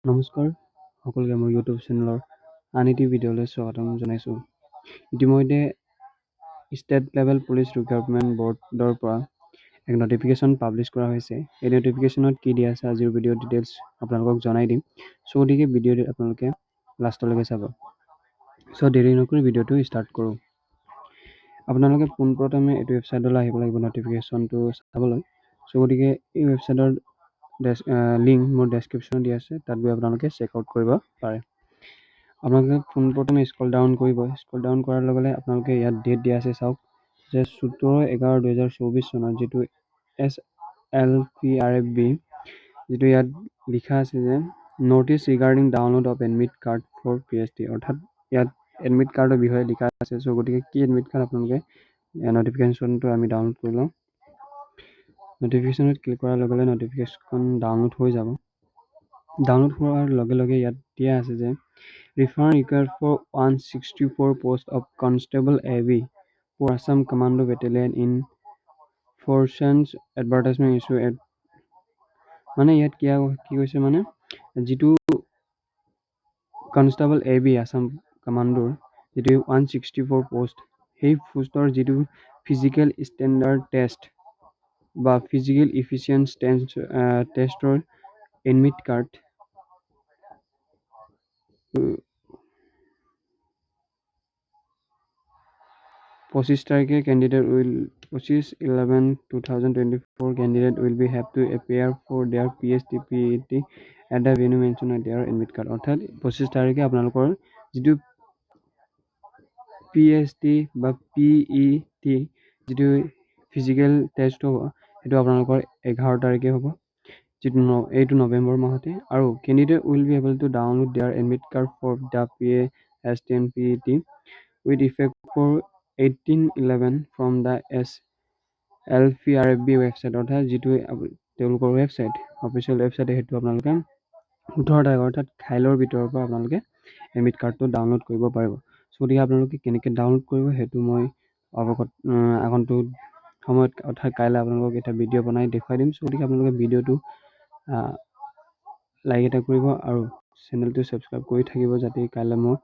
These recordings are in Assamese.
নমস্কাৰ সকলোকে মোৰ ইউটিউব চেনেলৰ আন এটি ভিডিঅ'লৈ স্বাগতম জনাইছোঁ। ইতিমধ্যে ষ্টেট লেভেল পুলিচ ৰিক্ৰুটমেণ্ট বৰ্ডৰ পৰা এক নটিফিকেশ্যন পাব্লিছ কৰা হৈছে। এই নটিফিকেশ্যনত কি দিয়া আছে আজিৰ ভিডিঅ' ডিটেইলছ আপোনালোকক জনাই দিম। চ' গতিকে ভিডিঅ'টো আপোনালোকে লাষ্টলৈকে চাব। চ' দেৰি নকৰি ভিডিঅ'টো ষ্টাৰ্ট কৰোঁ। আপোনালোকে পোনপ্ৰথমে এইটো ৱেবছাইটলৈ আহিব লাগিব নটিফিকেশ্যনটো চাবলৈ। চ' গতিকে এই ৱেবছাইটৰ লিংক মোৰ ডেছক্ৰিপশ্যনত দিয়া আছে, তাত গৈ আপোনালোকে চেক আউট কৰিব পাৰে। আপোনালোকে পোনপ্ৰথমে স্ক্ৰল ডাউন কৰিব। স্ক্ৰল ডাউন কৰাৰ লগে লগে আপোনালোকে ইয়াত ডেট দিয়া আছে, চাওক যে 17/11/2024 চনত যিটো SLPRFB যিটো ইয়াত লিখা আছে যে notice regarding download of admit card for PST, অৰ্থাৎ ইয়াত এডমিট কাৰ্ডৰ বিষয়ে লিখা আছে। চ' গতিকে কি এডমিট কাৰ্ড আপোনালোকে নটিফিকেশ্যনটো আমি ডাউনলোড কৰি লওঁ। নটিফিকেশ্যনত ক্লিক কৰাৰ লগে লগে নটিফিকেশ্যন ডাউনলোড হৈ যাব। ডাউনলোড হোৱাৰ লগে লগে ইয়াত দিয়া আছে যে refer required for 164 post of constable AV ফৰ Assam commando battalion in forces advertisement issue at, মানে ইয়াত কি কৈছে মানে যিটো কনষ্টেবল AV আছাম কমাণ্ডোৰ যিটো 164 পোষ্ট, সেই পোষ্টৰ যিটো ফিজিকেল ষ্টেণ্ডাৰ্ড টেষ্ট বা ফিজিকেল ইফিচিয়েঞ্চ টেষ্টৰ এডমিট কাৰ্ড 25 তাৰিখে candidate will 25/11/2024 candidate will be have to appear for their PST PET at the venue mentioned at their admit card, অৰ্থাৎ 25 তাৰিখে আপোনালোকৰ যিটো PST বা PET যিটো ফিজিকেল টেষ্ট হ'ব, সেইটো আপোনালোকৰ 11 তাৰিখে হ'ব, যিটো এইটো নৱেম্বৰ মাহতে। আৰু candidate will be able to download their admit card for the PST and PET with effect for 18/11 from the SLPRFB website, অৰ্থাৎ যিটো তেওঁলোকৰ ৱেবছাইট অফিচিয়েল ৱেবছাইট, সেইটো আপোনালোকে 18 তাৰিখ অৰ্থাৎ কাইলৈৰ ভিতৰৰ পৰা আপোনালোকে এডমিট কাৰ্ডটো ডাউনলোড কৰিব পাৰিব। চ' গতিকে আপোনালোকে কেনেকৈ ডাউনলোড কৰিব সেইটো মই আগন্তুক সময়ত অৰ্থাৎ কাইলৈ আপোনালোকক এটা ভিডিঅ' বনাই দেখুৱাই দিম। চ' গতিকে আপোনালোকে ভিডিঅ'টো লাইক এটা কৰিব আৰু চেনেলটো ছাবস্ক্ৰাইব কৰি থাকিব, যাতে কাইলৈ মই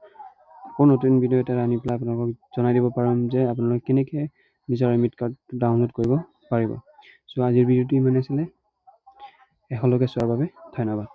আকৌ নতুন ভিডিঅ' এটা আনি পেলাই আপোনালোকক জনাই দিব পাৰিম যে আপোনালোকে কেনেকৈ নিজৰ এডমিট কাৰ্ডটো ডাউনলোড কৰিব পাৰিব। চ' আজিৰ ভিডিঅ'টো ইমানেই আছিলে। শেষলৈকে চোৱাৰ বাবে ধন্যবাদ।